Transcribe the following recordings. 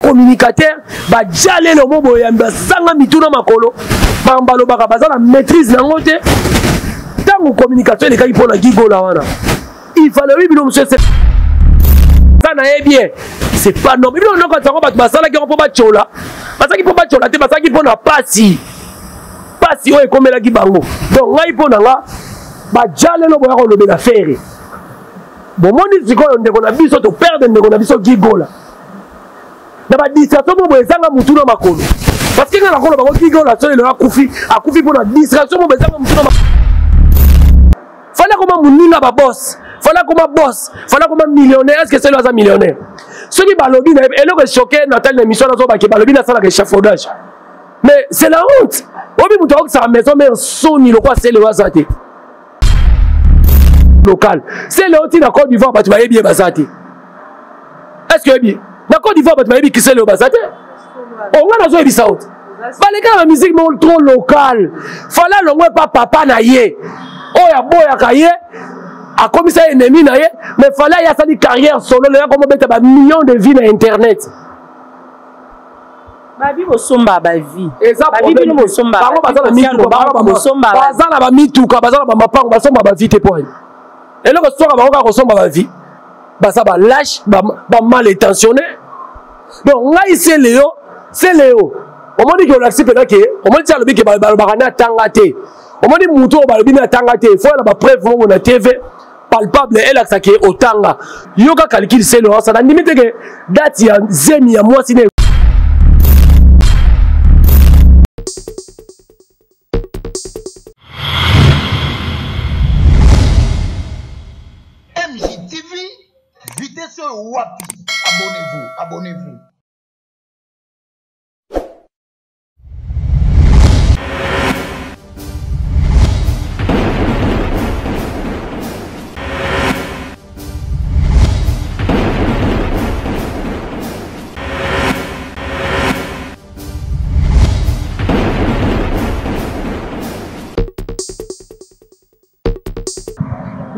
communicateur ba jale le mobo ya mbasanga mituna makolo bambalo baka bazala maîtrise nango te tango communicateur les gars pour Gigola wana il fallait oui bino monsieur ça na bien c'est pas non bino non quand on va basala qui on peut pas chola basaki peut pas chola te basaki pour na pasi o ekomela ki bango donc ngai pona nga ba jale lo boya ko lobela faire bon moni sikoyo ndeko na biso to perdre ndeko na biso Gigola na ba distraction mo bezanga mutuna makolo parce que ngala kolo ba Gigola so le akufi pona distraction mo bezanga mutuna makolo fallait comment muninga ba boss fallait comment millionnaire est-ce que c'est le millionnaire ceux qui balobi na eloko choqué na telle émission na zo ba ke balobi na sala ke échafaudage mais c'est la honte. Obi muto sa maison mais soni le quoi c'est le wasate. Local. C'est le hôtel de Côte d'Ivoire bah tu vas bien basate. Est-ce que bien? Na Côte d'Ivoire bah tu vas bien qui c'est le basate? On a besoin de ça. Bah les gars la musique mais trop locale. Fallait le moins pas papa na ye. Oya boya kaye. A comme ça ennemi na ye mais fallait y a ça une carrière solo le comme mettre ba millions de vies na internet. Babi bosomba ba vie. Babi bino bosomba. Bango bazala mituka, bazala ba mituka, bazala ba mapango, basomba ba vie te point. Et là que soka bango ka kosomba ba vie. Basa ba lâche, ba mal intentionné. Donc ngai c'est Léo. On m'a dit que l'accès peut-être que on m'a dit ça le bi que ba na tangate. On m'a dit muto ba bi na tangate. Faut la ba preuve mo na TV palpable elle a ça qui est otanga. Yoka calcul c'est le ça na limite que date ya zemi ya moi sine MJTV, vitesse wapi. Abonnez-vous.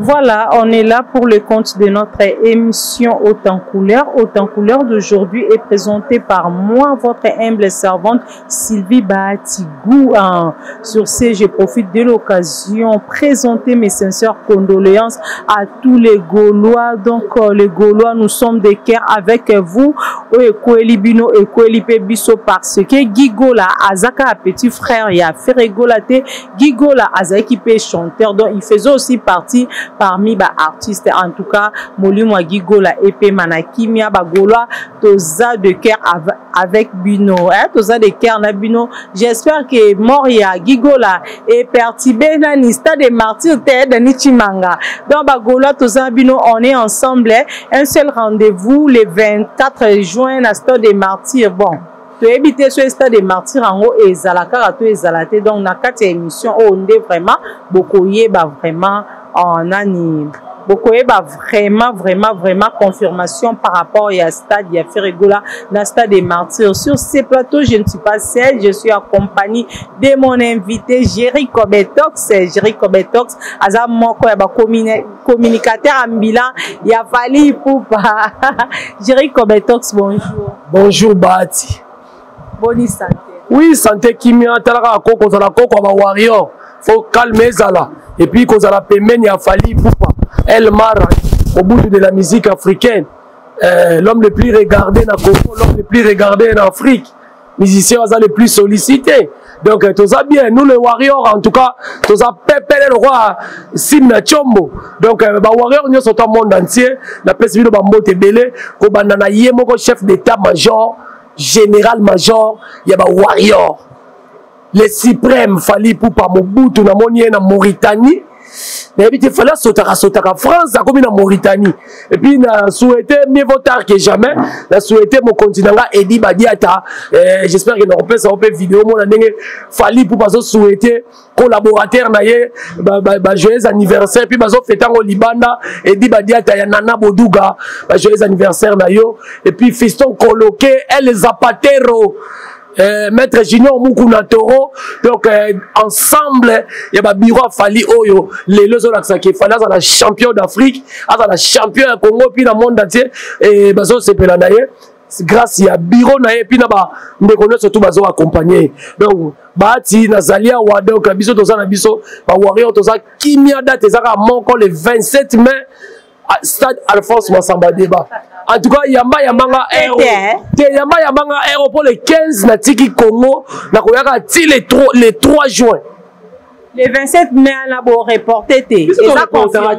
Voilà, on est là pour le compte de notre émission Autant Couleur. Autant Couleur d'aujourd'hui est présentée par moi, votre humble servante Sylvie Batigou. Sur ce, je profite de l'occasion de présenter mes sincères condoléances à tous les Gaulois. Donc, les Gaulois, nous sommes de cœur avec vous. Ekoelibino et Ekoelipebiso parce que Gigola Azaka, petit frère, il a fait rigolater. Gigola Azaki chanteur, donc il faisait aussi partie parmi les artistes. En tout cas, Molimwa Gigola et Manakimia Bagola, toza de cœur avec Bino. Toza de cœur na Bino. J'espère que Moria Gigola est perturbé dans l'histoire des martyrs de Nichimanga. Dans Bagola, toza Bino, on est ensemble. Un seul rendez-vous le 24 juin à l'histoire des martyrs. Bon. Tu as évité ce stade des martyrs en haut et Zalaka, tu es Zalaté. Donc, dans 4 émissions, on est vraiment beaucoup vraiment en année. Beaucoup vraiment confirmation par rapport à stade, il y a fait rigola dans le stade des martyrs. Sur ces plateaux, je ne suis pas seule, je suis accompagnée de mon invité, Jerry Kobetox. Jerry Kobetox, Azam Moko, communicateur ambulant, il a fallu pour Jerry Kobetox, bonjour. Bonjour, Bati. Bonne santé. Oui, santé kimia, talaka koko, zala koko, ba warrior. Faut calmer zala. Et puis, quand zala pemeni, il a fallu pour El Mara, au bout de la musique africaine. L'homme le plus regardé dans le Congo, l'homme le plus regardé en Afrique. Musicien le plus sollicité. Donc, tout ça bien. Nous, les warriors, en tout cas, tout ça, Pepe le roi, Simna Chombo. Donc, les warriors, nous sommes au monde entier. La presse vidéo, Bambote Belé, Kobanana Yemoko, chef d'état-major, général-major, il y a des warriors. Les suprêmes, Fali Poupa Mobutu, na Monier, na Mauritanie. Mais il fallait sauter à France, comme en Mauritanie. Et puis, on a souhaité, mieux vaut tard que jamais, on a souhaité mon continent là, Edi Badiata. J'espère que nous repassons une vidéo, mon année, Fali Poupa souhaiter collaborateur, joyeux anniversaire. Puis, on fait au Libanda, Edi Badiata, Nana Bodouga, joyeux anniversaire, et puis, fiston coloqué, El Zapatero. Maître Junior Mukuna Toro, donc ensemble il y a bureau à Fali Oyo les deux autres qui fallait à la champion d'Afrique à la champion du Congo puis dans le monde entier et bazo c'est pelanaye grâce ya bureau na ye puis na ba ndeko surtout bazo accompagner donc bati nazalia wa donc biso toza na biso ba warrior toza kimia date ezaka moko le 27 mai stade Alphonse Massamba Débat. En tout cas, Yamba Yamanga Aéro. Yamba Yamanga Aéro pour le 15 na Tiki Congo. Na koyaka ti le 3 juin. Le 27 mai, on a beau reporter. Et ça confirme.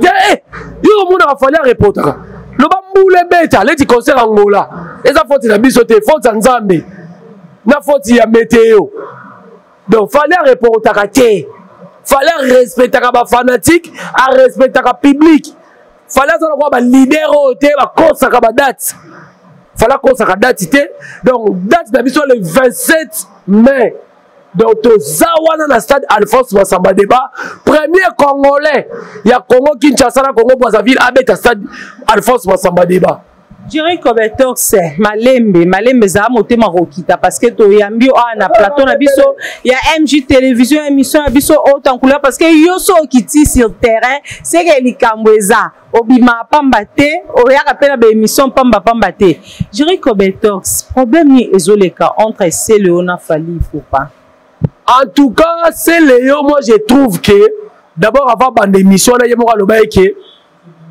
Yo mon a fallu reporter. Le bamboule beta, le ti concert Angola. Et ça faut la bisoté, faut Nzambe. Na faut ya météo. Donc fallait reporter té. Fallait respecter ba fanatique, à respecter ba public. Fallait avoir un leader au thé, la course à la date. Fallait course à la date. Donc, date d'habitude le 27 mai. Donc, au Zawana, dans le stade Alphonse Massamba Débat, premier Congolais. Il y a Congo Kinshasa, Congo Brazzaville, avec le stade Alphonse Massamba Débat. Jerry Kobetox, Malembe za moté marokita parce que to yambi na plateau na biso il y a MJ télévision émission na biso haute en couleur parce que yoso kiti sur terrain c'est que likambweza obima pambate o ya rappela ba émission pambate Jerry Kobetox problème ni ezoleka entre Céléo na Fally Ipupa. En tout cas Céléo moi je trouve que d'abord avant bande émission na yemo loba que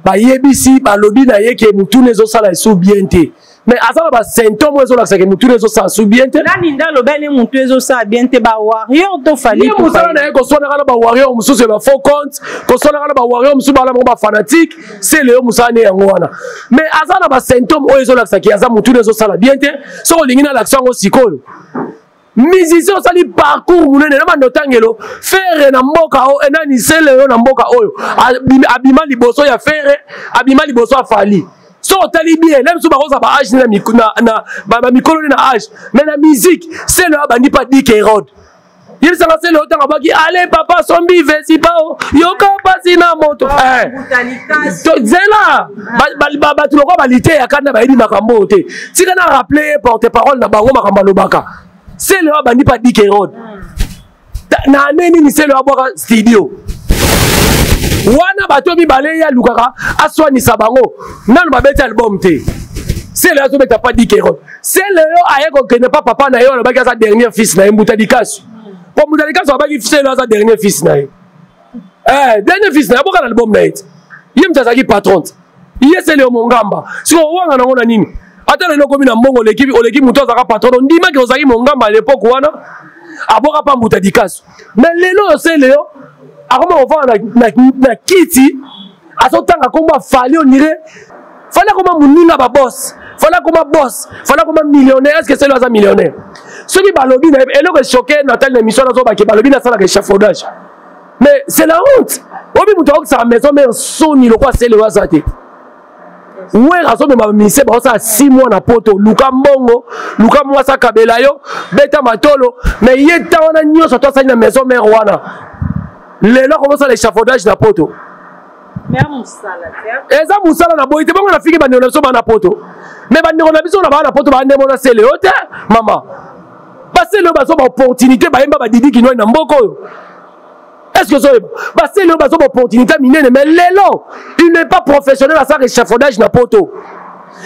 ba yebisi ba lobi na ye ke mutu nezo sala sou bien te mais azala ba symptôme ezo la ke mutu nezo sala sou bien te nani nda loba ne mutu ezo sala bien te ba warrior to Fally ko musala na ye ko sona kana ba warrior mususu ba faux compte ko sona kana ba warrior mususu ba la ba fanatique c'est le musala ne yango wana mais azala ba symptôme ezo la ke aza mutu nezo sala bien te so lingina l'action o sikolo musicien osali parcours munene na bandotangelo faire na mboka o enani Céléo na mboka oyo abima liboso ya faire abima liboso ya Fally so otali bien même so bakoza ba âge na ba mikolo na âge mais na musique Céléo abandi pa dik Hérode il s'en a Céléo tanga baki allez papa sombi vesi pa o yoka pasi na moto to zela ba tuloko ba lité ya kana ba yedi makambo te tika na rappeler porte-parole na bango makambo lobaka Céléo abandi pa dik Hérode na neni ni Céléo aboka studio wana bato mibale ya lukaka aswanisa bango nanu babeti album te Céléo azobeta pa dik Hérode Céléo aye kokende pa papa na ye alobaki aza dernier fils na ye Mutadikasu po Mutadikasu abaki Céléo aza dernier fils na ye dernier fils na ye aboka na album na ye ye mutu azalaki patron ye Céléo mongamba siko owanga nango na nini ata lelo komi na mbongo oleki mutu azaka patron ndimaki ozalaki mongamba à l'époque wana aboka pa Mutadikasu mais lelo Céléo akoma ovanga na kiti azotanga komba Fally onire Fally koma muninga ba boss Fally koma boss Fally koma millionnaire est-ce que Céléo aza millionnaire soki balobi na eloko choqué na telle émission na zo ba ke balobi na sala ke échafaudage mais c'est la honte obi mutu oksa maison mais soni lokwa Céléo azate ouais raso me ma mise ba ça 6 mois na poto luka mbongo luka mwasa kabela yo beta matolo mais yeta wana nyoso to sali na maison mère wana lelo commence l'échafaudage na poto mais musala eza musala na boyite bongo na fiki bandeko na biso bana poto mais bandeko na biso na bana poto ba ndemo na Céléo te mama ba Céléo bazo ba opportunité ba yemba ba didi kinoi na mboko yo est-ce que ça ba Céléo bazo ba opportunité minene mais lelo il n'est pas professionnel à ça échafaudage na poto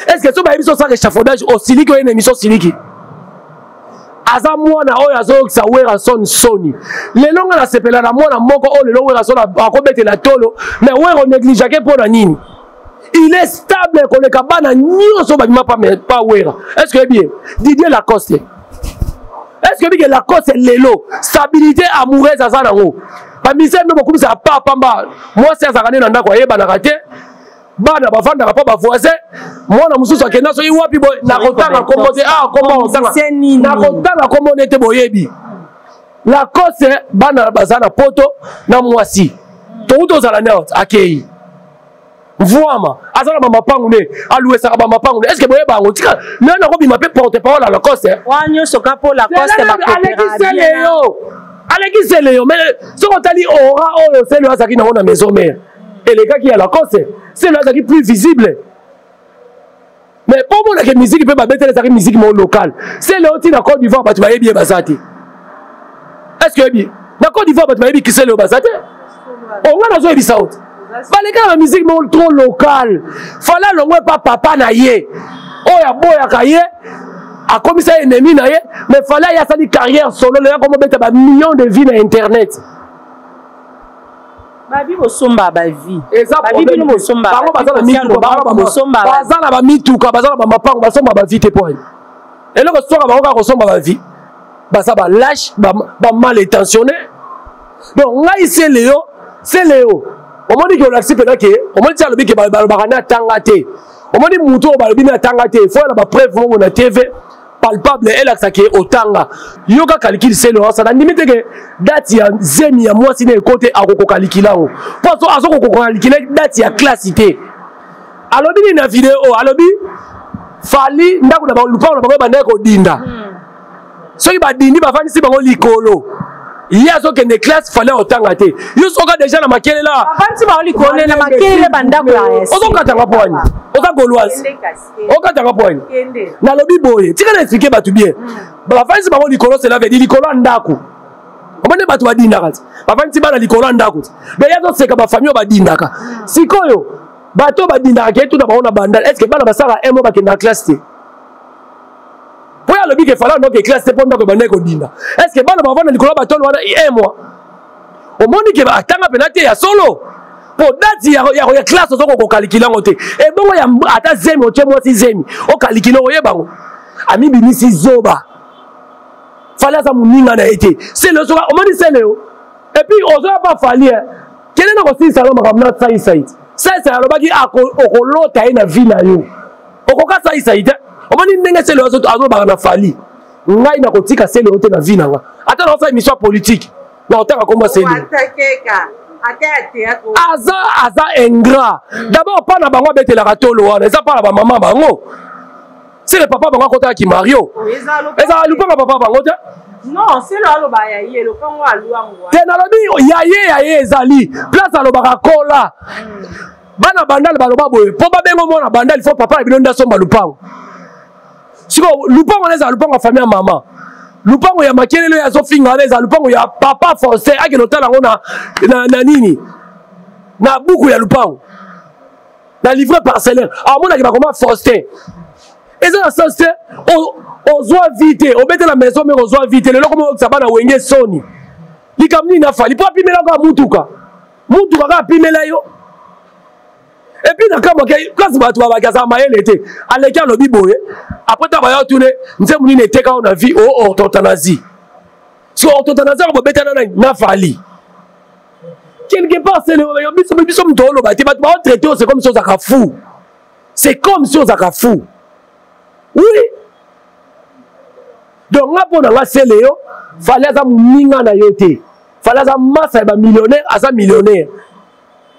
est-ce que ça ba biso ça échafaudage au siliki une émission siliki aza mwana oyo azokisa wera soni lelo nga na sepela na mwana moko oyo lelo wera soni akobetela tolo mais wera négligeake mpona nini il est stable koleka bana nyonso babima pa wera est-ce que bien Didier Lacoste est-ce que bien Lacoste lelo stabilité amoureuse aza nango bamiseme no bokumisa pa pamba mwasi azaka nde na ndako ayebanaka te bana bavandaka pa bavoisin mwana mosusu akenda soki wapi boye nakotanga kombo te nakotanga kombo nete boyebi Lacoste bana baza na poto na mwasi touti ozala nao akei mvuama aza na bamapangu ne aluesaka bamapangu ne estce boyeba yango tika nani nakobima mpe porte-parole ya Lacoste wanyosoka mpo Lacoste aleki Céléo mais soki otali ora oyo Céléo azalaki nango na maison mère elekaki ya Lacoste Céléo azalaki plus visible mais pour moi la musique peut babetela ezalaki musique mo locale Céléo ti na Côte d'Ivoire bato bayebi ye baza te est-ce que bien na Côte d'Ivoire bato bayebi ki Céléo baza te onga nazoyebisa oti baleka na musique mo trop locale fala longwe pa papa na ye oya boya kaye a commis ça ennemi na ye mais fallait y a sa carrière solo le comme beta ba millions de vies na internet. Babi bosomba ba vie. Babi bino bosomba. Bango bazana mituka bazana ba mituka bazana ba mapango basomba ba vie te point. Et là ko bango ka kosomba ba vie. Basa ba lâche ba mal intentionné. Donc ngai c'est Léo. On m'a dit que l'accès peut que on m'a dit le que ba tangate. On m'a dit muto ba le bina tangate. Il faut la preuve mo na TV palpable et là ça qui est otanga. Yoka calcul c'est le ça na limite que date ya zemi ya moi sine côté akoko calculango. Parce que azoko ko calculer date ya classité. Alors bini na vidéo alobi fali ndako na ba lupa na ba banda ko dinda. Soki ba dindi ba fani si bango likolo. Il y a ce que les classes fallait autant gâter. Ils sont déjà dans ma quelle là. Avant tu vas lui connaître la maquille banda classe. On va tanga point. On va gauloise. On va tanga point. Na lobby boy. Tu vas expliquer ba tout bien. Ba fa si bango likolo c'est là veut dire likolo ndako. On va ne ba tu ba dinda kat. Ba fa si ba na likolo ndako. Mais il y a d'autres c'est que ba famille ba dinda ka. Sikoyo. Ba to ba dinda ka tout na ba on banda. Est-ce que ba na ba sala emo ba ke na classe? Pour le but qu'il fallait donc classe c'est pour donc bander ko dinda. Est-ce que bana bavana likolo batolo wana moi au monde que atanga penate ya solo pour date ya classe zo ko calculer ngote et bongo ya ata zemi o chemo si zemi o calculer o yebango ami binisi zoba fallait ça muninga na été c'est le soka au monde c'est le et puis on va pas fallir quel est notre si salon makamna sai ça alobaki akolota ina vie na yo okoka sai on m'a dit que c'est le réseau à fali. On a une acoustique à celle de la vie. Attends, on fait une mission politique. Non, on a comment c'est. Aza ingrat. D'abord, pas na bango bete la ratolo. Ça pas la maman bango. C'est le papa bango côté qui Mario. Eza lupa papa bango. Non, c'est là le bayaye, le congo a louango. T'es dans le dit yaye ezali. Place à l'obara kola. Bana bandal baloba boye. Po ba bengo mona bandal il faut papa bilonda somba lupango. Siko lupango leza lupango famille maman lupango ya makelelo ya zofinga leza lupango ya papa forcé ake notala ngona na nini na buku ya lupango na livre parcellaire a mona ki ba comment forcé eza na sensé o zoa vite o bete la maison mais o zoa vite le lokomo ça bana wenge soni likamni na fali po pimela ko mutuka ka pimela yo. Et puis, dans le cas où tu vas aller à l'écart, le biboye, après tu vas tourner, nous sommes venus quand on a vu au orthothanasie. Si on orthothanasie, on va mettre dans fali. Quelque part, c'est le traité, c'est comme si on a fou. C'est comme si on a fou. Oui. Donc, là, pour la Céléo, il fallait que nous na yote. Il fallait que masse millionnaire à sa millionnaire.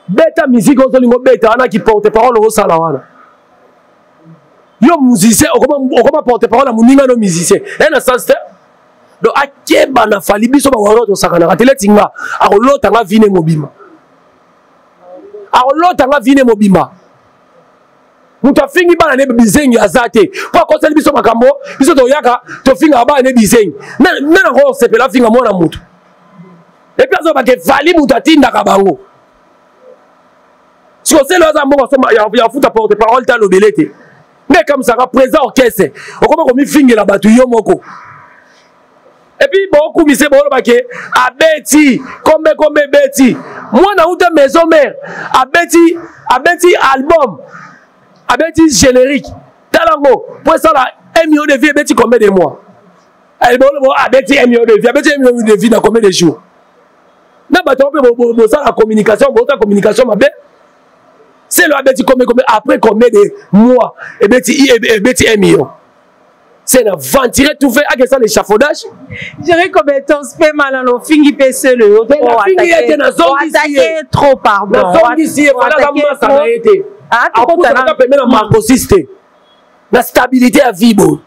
Beta musique on lingo beta ana qui porte parole au sala wana yo musicien o comment porte parole à muninga no musicien en sens do akeba na fali biso ba waro to sakana katele tinga a kolota nga vine mobima muta fingi bana ne bizengi azate kwa ko sali biso makambo biso to yaka to finga ba ne bizengi na ko sepela finga mona mutu et puis azo ba ke fali muta tinda ka bango. Si on sait le hasard, il y a foutu à porte-parole, t'as l'obélité. Mais comme ça, présent orchestre, on commence à me finir la battue, moko. Et puis, beaucoup de bon, à Betty, comme Betty. Moi, dans une maison mère, à Betty album, à Betty générique. Talango, pour ça, là, 1 million de vies, Betty combien de mois? À Betty 1 million de vies, à Betty 1 million de vies dans combien de jours? N'a pas la communication, la communication, ma belle. C'est le Betty après combien de mois et Betty 1 million. C'est un ventilé tout fait avec ça l'échafaudage. Je dirais que ton spé mal en fingi PC le haut. Attaquer trop pardon. La zone d'ici ça a été. La stabilité à vivre.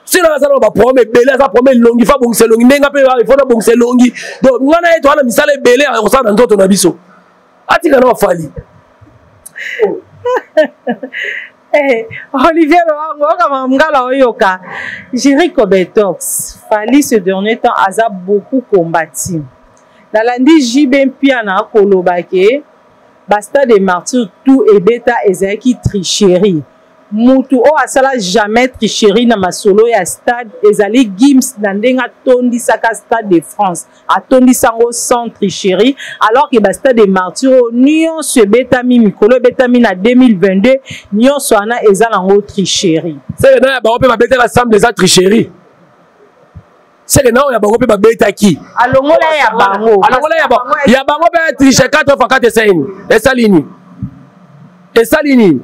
Si la zone va prendre belé ça promet longi fa bon c'est longi nenga pe il faut na bon c'est longi. Donc ngana eto na misale belé on ça dans toto na biso. Atika na fali. Olivier Oyoka, Jericho Betox, Fali ce dernier temps a beaucoup combattu. Dans l'année Jibin Piana Kolobake, Basta des martyrs tout et bêta ezaki tricherie. mutu o asala jamais tricherie na masolo ya stade ezali Gims na ndenga tondisaka Stade de France atondisango sans tricherie alors que ba Stade de Martyrs nyonso ebetami mikolo ebetami na 2022 nyonso wana eza nango tricherie c'est na ba ope ba betela ensemble les tricherie c'est que non ya ba ope ba betaki alongola ya bango ya bango ba tricher 4 fois 4 5 esalini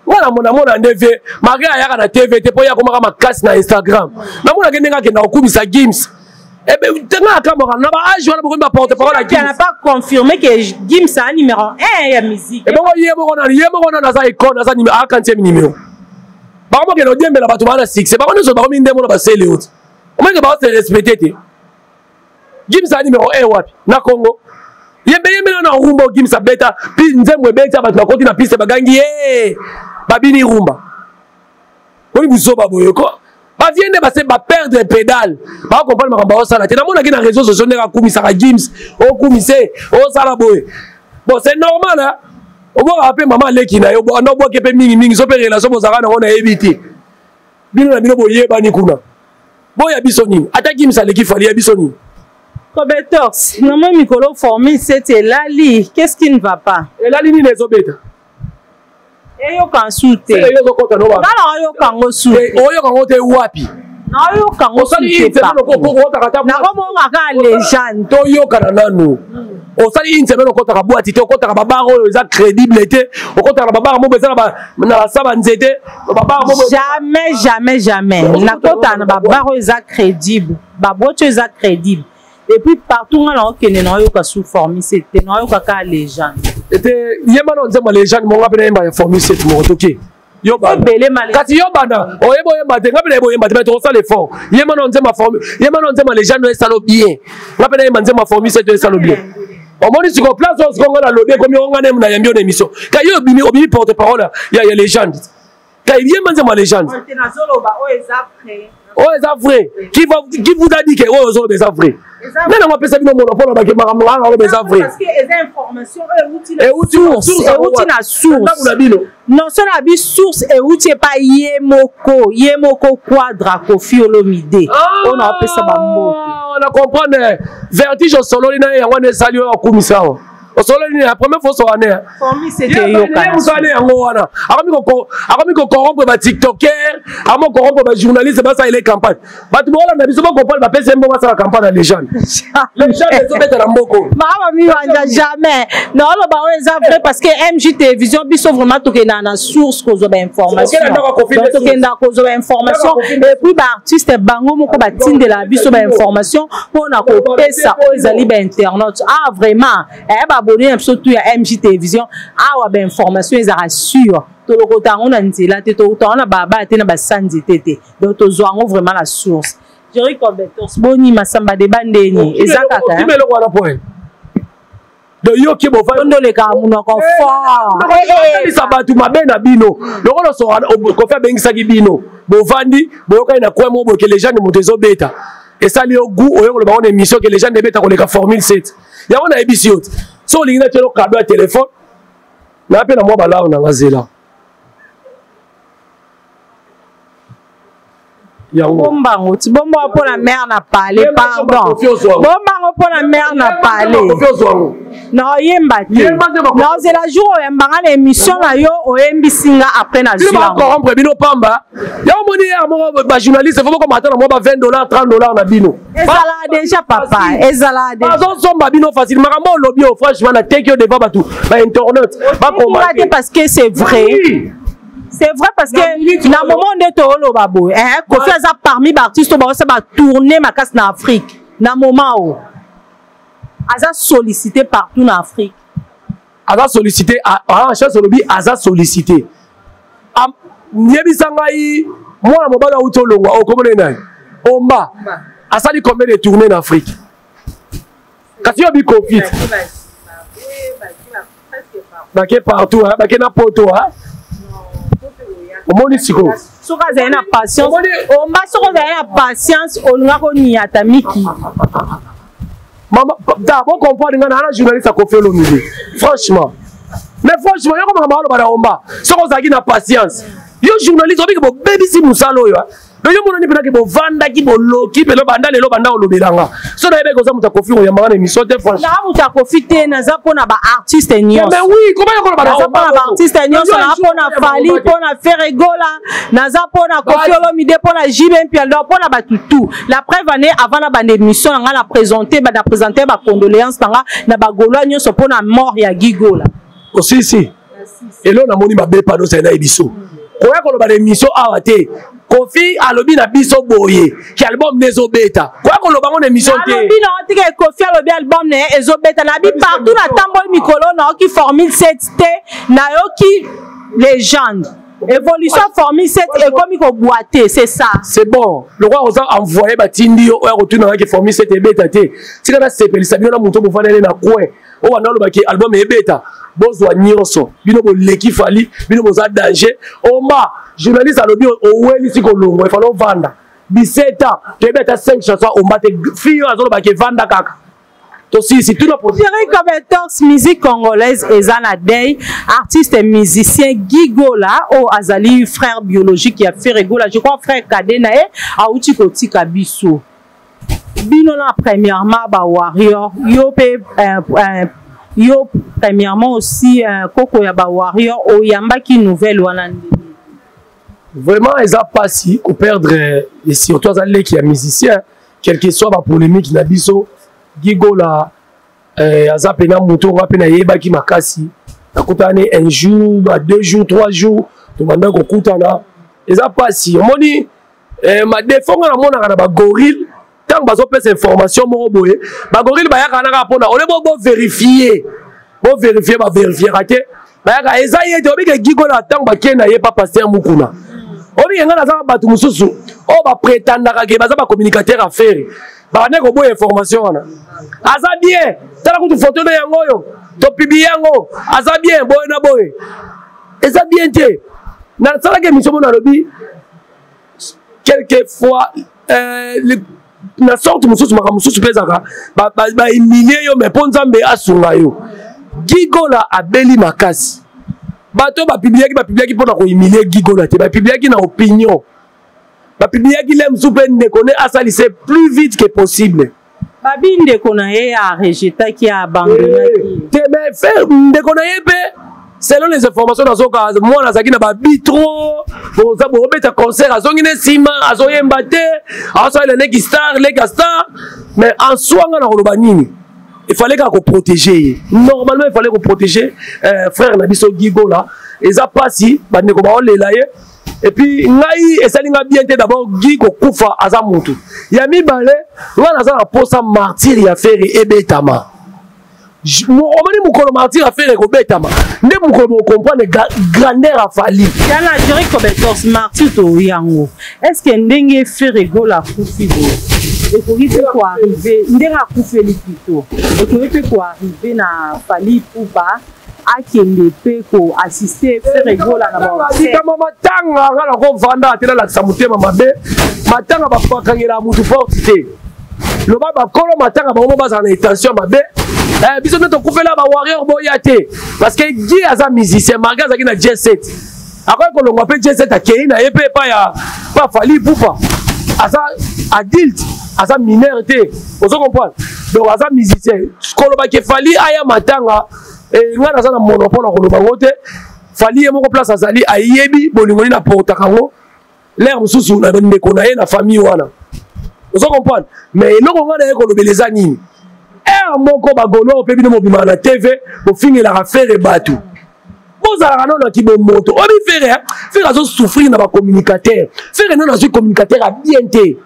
voilà mona ndeve Maria yaka na TV te po ya komaka makasi na Instagram na mona kende ngake na okumisa Gims ebe tenga kamera na ba age wana bokomba porte parole à Gims. On n'a pas confirmé que Gims a numéro 1 ya musique ebe ngo yebo na za icon na za numéro 40e numéro ba mo ke no diembela bato bana 6 ba kono so ba komi ndemo na ba sele autre o menge ba se respecter te Gims a numéro 1 wapi na Congo yembe na rumba Gims a beta pi nzemwe beta bato bakoti na piste bagangi babini rumba boni buzoba boyoko ba viende ba se ba perdre pédale ba comprendre makamba osala te na mona ki na réseaux sociaux ndeka kumisa ka Gims o kumise o sala boy bon c'est normal hein o bo rappeler maman leki na yo bo no bo kepe mingi so pe relation bozaka na ona ebiti bino na bino boyeba ni kuna boya bisoni ata Gims aleki fali ya bisoni Kobetox na mo mikolo formé c'était Lali qu'est-ce qui ne va pas et Lali ni les obeta eyo kan soute eyo kota no ba na yo kan go soute oyo kan ote wapi na yo kan go soute pa na ko mo ngaka légende to yo kana nanu osali inse beno kota ka boati to kota ka babaro oyo za crédible te okota ka babaro mo bezala ba na saba nzete babaro mo jamais na kota na babaro za crédible baboto za crédible et puis partout on a okene na yo ka sous formé c'était na yo ka légende était yema no nzema légende mo ngapena yemba ya formé cette mo toke yo ba bele malé kati yo bana oyebo yemba te ngapena yebo yemba te to sala effort yema no nzema formé yema no nzema légende no salo bien ngapena yemba nzema formé cette salo bien on moni siko place on siko ngana lobé comme yo ngana na yambio na émission ka yo obimi porte parole ya légende ka yema nzema légende oh c'est vrai qui vous a dit que oh c'est vrai mais on appelle ça bino monopole ba ke makambo ngana ba c'est vrai parce que les informations source na source non ça na bi source et outil pas yemoko quadra Koffi Olomide on appelle ça ba mot on a comprendre vertige solo na ya wana sali o kumisa solo ni la première fois sur année formé c'était yo kana musane yango wana akomi ko corrompre ba tiktoker amo corrompre ba journaliste ba ça il est campagne batu bola na biso ba comprendre ba pese mbo ba ça la campagne à légende les obeta na mboko mama mi wanja jamais non lo ba eza vrai parce que MJ télévision biso vraiment to ke na source ko zo ba information to ke na ko zo ba information et puis ba artiste bango moko ba tindela biso ba information pour na ko pesa o ezali ba internet vraiment ba abonné surtout à MJ télévision awa ba information ils rassurent to lokota on a nzela te to on a baba te na ba sanzi tete donc to zo vraiment la source Jerry Kobetox boni masamba de bandeni ezaka ka mais le voilà point de yo ki bo fa ndo le ka muno ko fort eh sabatu mabena bino lokolo so ko fa bengisa ki bino bo vandi bo ka ina kwa mo bo ke les gens de montezo beta et ça li au goût oyo ko ba on émission que les gens de beta ko le ka formule 7 ya on a émission so lingina telo cadeau à téléphone na pe na mo bala na ngazela Bombango, tu bombo pour la mère n'a parlé, pardon. Bombango pour la mère n'a parlé. Non, yembati. Non, c'est la jour où yembanga l'émission na yo au MBC après na jour. Tu vas corrompre bino pamba. Ya moni ya ba journaliste faut comme attendre moi ba $20 $30 na bino. Ezala déjà papa, ezala déjà. Bazon somba bino facile. Makambo lobby franchement na take yo devant batu. Ba internet, ba combattre parce que c'est vrai. C'est vrai parce que dans le moment de Tolo Babo, Koffi a parmi les artistes qui va tourner ma casse en Afrique. Dans le moment où il a sollicité partout en Afrique. Il a sollicité, chef Solobi, il a sollicité. Niebisangai, moi, je suis au Tolongwa, au Comonenai, au Mba, a sali combien de tournées en Afrique? Quand il y a eu Covid, il y a partout, il y a poto. Omonisiko. Soka za na patience. Omba soka za na patience olunga ko niata miki. Maman, d'abord comprendre ngana na journaliste a Koffi Olomide. Franchement, Mais franchement, il y a comme un balaomba. Ce qu'on a na patience. Yo journaliste, on dit que bon baby si musalo yo. Mais yo monani pena que bon vanda ki bon loki pelo banda lelo banda olobelanga. So na yebe ko za muta kofi o yamanga émission te franchement. Na muta kofi te na za pona ba artiste nyonso. Mais oui, comment yo ko ba na za pona ba artiste nyonso na pona Fali pona Ferregola, na za pona Kofi Olomide pona JB Mpialdo pona ba tutu. La preuve année avant la bande émission nga la présenter ba condoléances na ba golo nyonso pona mort ya Gigola. Aussi si. Et là on a moni ba be pano c'est na ebiso. Ko ya ko ba émission awate. Kofi alobi na biso boye ki album nezo beta kwa ko loba mon émission te alobi na otike Kofi alobi album ne ezo beta na bi partout na tambol mikolo na ki formule 7 te na yo ki légende évolution formule 7 et comme ko boiter c'est ça c'est bon le roi osa envoyer batindi yo o retourner ki formule 7 et beta te tika na sepeli sabio na muto bofana na coin o wana lo baki album e beta bozwa nyonso bino bo leki Fali bino boza danger oma journaliste alobi oweli siko longo il fallait vendre 17 ans tu beta 5 chansons au mate fille azolo baki vanda kaka to si tout la position comme musique congolaise ezana day artiste musicien Gigola o azali frère biologique qui a fait Ferregola je crois frère cadet na e auti kotika biso bino na premièrement ba warrior yo pe yo premièrement aussi koko ya ba warrior o yamba ki nouvelle wana vraiment ils a pas si ou perdre et surtout azali qui est musicien quel que soit ba polémique na biso Gigola aza pena muto nga pena yeba ki makasi akutane un jour 2 jours 3 jours to manda ko kutana ils a pas si omoni ma défense na mona na ba gorille tant bazo pesa information mo boye ba gorille ba yaka na pona ole bo vérifier ba vérifier raté ba yaka eza yete obi ke Gigola tant ba kena ye pa pasteur mukuna obi nga na za ba tu mususu o ba prétendre ka ke baza ba communicateur affaire ba ne ko boye information wana aza bien tala kutu photo na yango yo to pibi yango aza bien boye na boye eza bien te na sala ke mission na lobi quelquefois na sorte mususu makamususu pezaka ba humilier yo mais ponzambe asunga yo Gigola abeli makasi bato ba publiaki pona ko humilier Gigola te ba publiaki na opinion ba publiaki lem soupe ndekone asalise plus vite que possible babi ndekona ye a rejeté qui a abandonné te mais faire ndekona ye pe selon les informations dans son cas moi nazaki na ba bitro bon ça bon beta concert azongi ne sima azoyemba te aso ele neki star lega star mais en soi nga na koloba nini il fallait qu'on protéger normalement il fallait qu'on protéger frère Nabiso Gigola et ça pas si bandeko ba olela ye et puis ngai esalinga bien te d'abord Gigo kufa aza mutu ya mibale nga naza na posa martyr ya faire ebetama omoni mukolo martyr a faire ekobetama nde mukolo comprendre grandeur a Fali yana jeri kobetos martyr to yango est-ce que ndenge Ferregola kufi bo ekoki ko arriver ndenge akufeli plutôt ekoki ko arriver na Fali Pupa akende pe ko assister Ferregola na ba sika mama tanga ngala ko vanda atela la samutema mabe matanga ba pakangela mutu forte te lo baba kolo matanga ba baza na intention mabe biso to kufela ba warrior boyate parce que Gi aza musicien magaza ki na J7 akoy ko longwa pe J7 akei na epe pa ya pa Fali Pupa aza adulte aza mineur te ozo comprendre donc aza musicien kolo ba ke Fali aya matanga nga naza na monopole koloba ngo te Fali ye moko place azali ayebi bolingoli na porta kango l'air mususu na ndeko na ye na famille wana ozo comprendre mais eloko nga na ye kolobeleza nini moko bagolo pe bino mobima na TV bo fingela ka faire batu bozala non ki bo moto obi faire azo souffrir na ba communicateur faire non azo communicateur a bien te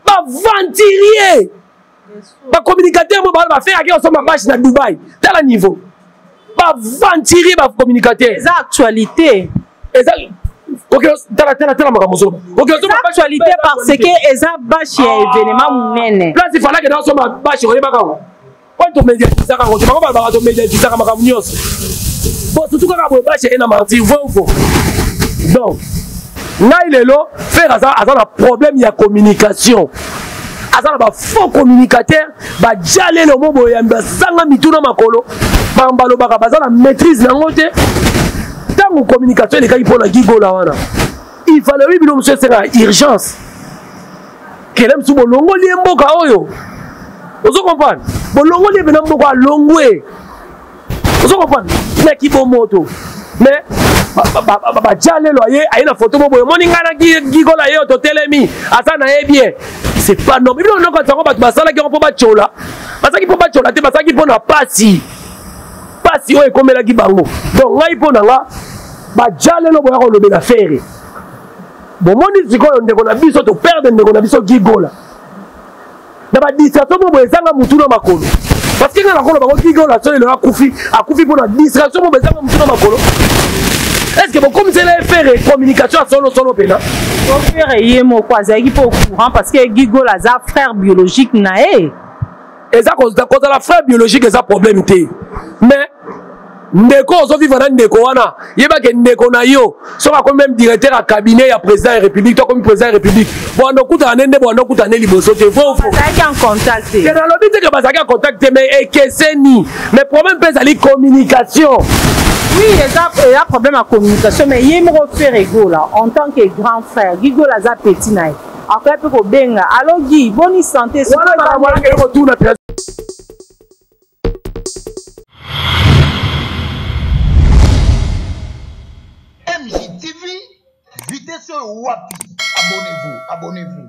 ba ventilier ba communicateur mo ba faire ki osoma bâche na Dubaï tala niveau ba ventilier ba communicateur les actualités OK tala makamoso OK actualité parce que eza bâche ya événement munene place il fallait que dans soma bâche oyeba kango to médiatiser kango to ba to médiatiser kango nyos bon surtout quand ba bâche ena martyr vovo donc ngai lelo faire aza na problème ya communication aza na ba faux communicateur ba jalelo mobo ya mbasanga mituna makolo makambo alobaka baza na maîtrise nango te ntango communication elekaki mpo na gigola wana il fallait oui bino mosusu esenga urgence kele mosusu bolongoli ye mboka oyo ozo comprendre bolongoli ye pena mboka alongwe ozo comprendre meki bomoto mais badia lelo aye na photo boboye omoni ngai na gigola ye totelemi aza na ye bien c'est pas normal bino noko ntango bato basalaki yango mpo batyola bazalaki mpo batyola te bazalaki mpo na pasi oyo ekomelaki bango donc ngai mpo na nga badia lelo boya kolobela fere bomoni sikoyo ndeko na biso toperde ndeko na biso gigola na badistraction mo boye ezanga mutu na makolo parce que nga nakolo bango gigola so lelo akufi mpo na distraction mo boye ezanga mutu na makolo est-ce que bokomisela efere communication ya solo pena ofere ye moko azalaki mpo au courant parce que gigola aza frère biologique na ye eza kozala frère biologique eza problème te mais ndeko ozovivre na ndeko wana yebake ndeko na yo soki akomi même directeur ya cabinet ya président ya république to akomi président ya république bwanda okutana ne nde bwanda okutana ne liboso te bazalaki en contact te nalobi te ke bazalaki en contact te mais ekeseni mais problème mpe ezali communication oui il y a problème à communication mais ye moko faire egola en tant que grand frère gigola aza petit na ye après mpe kobenga alo gi boni santé MJTV, vitesse wapi, abonnez-vous.